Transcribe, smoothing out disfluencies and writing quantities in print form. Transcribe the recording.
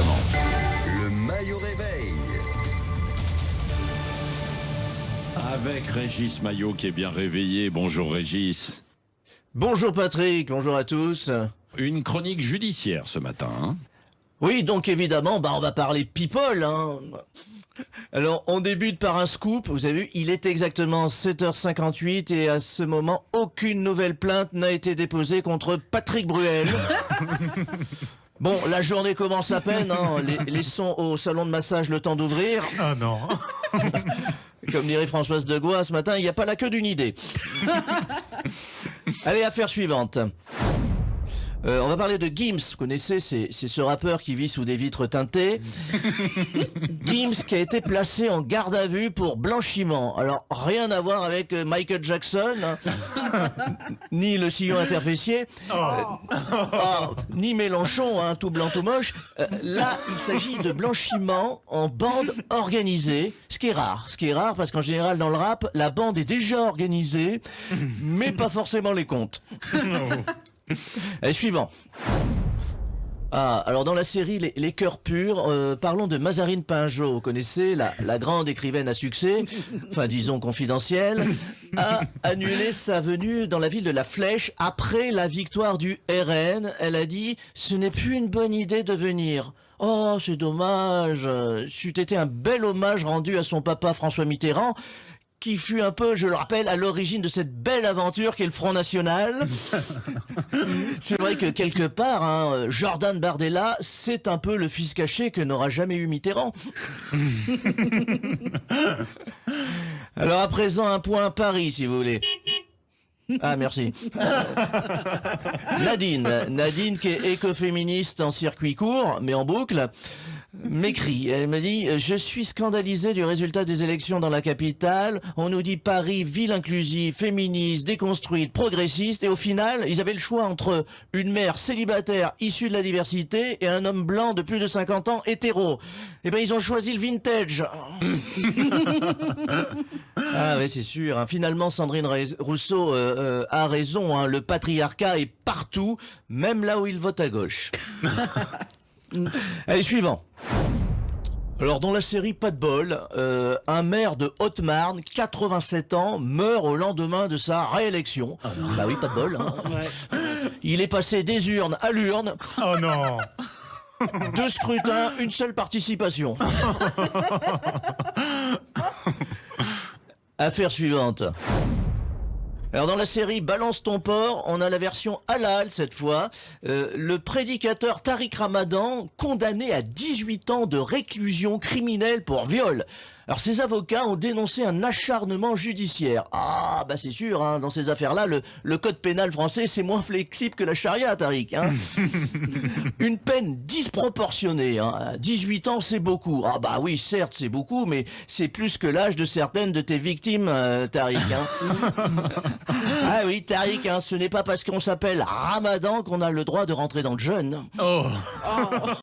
exactement. Le Maillot Réveil. Avec Régis Maillot qui est bien réveillé. Bonjour Régis. Bonjour Patrick, bonjour à tous. Une chronique judiciaire ce matin. Hein. Oui, donc évidemment, on va parler people. Alors, on débute par un scoop. Vous avez vu, il est exactement 7h58 et à ce moment, aucune nouvelle plainte n'a été déposée contre Patrick Bruel. Bon, la journée commence à peine. Laissons au salon de massage le temps d'ouvrir. Ah non. Comme dirait Françoise de Gois ce matin, il n'y a pas la queue d'une idée. Allez, affaire suivante. On va parler de Gims, vous connaissez, c'est ce rappeur qui vit sous des vitres teintées. Gims qui a été placé en garde à vue pour blanchiment. Alors, rien à voir avec Michael Jackson, ni le sillon interfessier, ni Mélenchon, tout blanc tout moche. Là, il s'agit de blanchiment en bande organisée, ce qui est rare. Ce qui est rare parce qu'en général, dans le rap, la bande est déjà organisée, mais pas forcément les comptes. Allez, suivant. Alors dans la série Les Cœurs Purs, parlons de Mazarine Pinjot. Vous connaissez, la grande écrivaine à succès, enfin disons confidentielle, a annulé sa venue dans la ville de La Flèche après la victoire du RN. Elle a dit « Ce n'est plus une bonne idée de venir ». Oh, c'est dommage. C'eût été un bel hommage rendu à son papa François Mitterrand, qui fut un peu, je le rappelle, à l'origine de cette belle aventure qu'est le Front National. C'est vrai que quelque part, Jordan Bardella, c'est un peu le fils caché que n'aura jamais eu Mitterrand. Alors à présent, un point Paris, si vous voulez. Ah, merci. Nadine qui est écoféministe en circuit court, mais en boucle, m'écrit. Elle me dit « Je suis scandalisée du résultat des élections dans la capitale. On nous dit Paris, ville inclusive, féministe, déconstruite, progressiste. Et au final, ils avaient le choix entre une mère célibataire issue de la diversité et un homme blanc de plus de 50 ans hétéro. Eh ben, ils ont choisi le vintage. » Ah oui, c'est sûr. Finalement, Sandrine Rousseau a raison. Le patriarcat est partout, même là où il vote à gauche. Allez, suivant. Alors, dans la série Pas de bol, un maire de Haute-Marne, 87 ans, meurt au lendemain de sa réélection. Bah oui, pas de bol. Ouais. Il est passé des urnes à l'urne. Oh non. 2 scrutins, une seule participation. Affaire suivante. Alors dans la série Balance ton porc, on a la version halal cette fois. Le prédicateur Tariq Ramadan, condamné à 18 ans de réclusion criminelle pour viol. Alors ses avocats ont dénoncé un acharnement judiciaire. Ah bah c'est sûr, dans ces affaires-là, le code pénal français c'est moins flexible que la charia, Tariq. Une peine disproportionnée. 18 ans c'est beaucoup. Ah bah oui, certes c'est beaucoup, mais c'est plus que l'âge de certaines de tes victimes, Tariq. Ah oui, Tariq, ce n'est pas parce qu'on s'appelle Ramadan qu'on a le droit de rentrer dans le jeûne. Oh.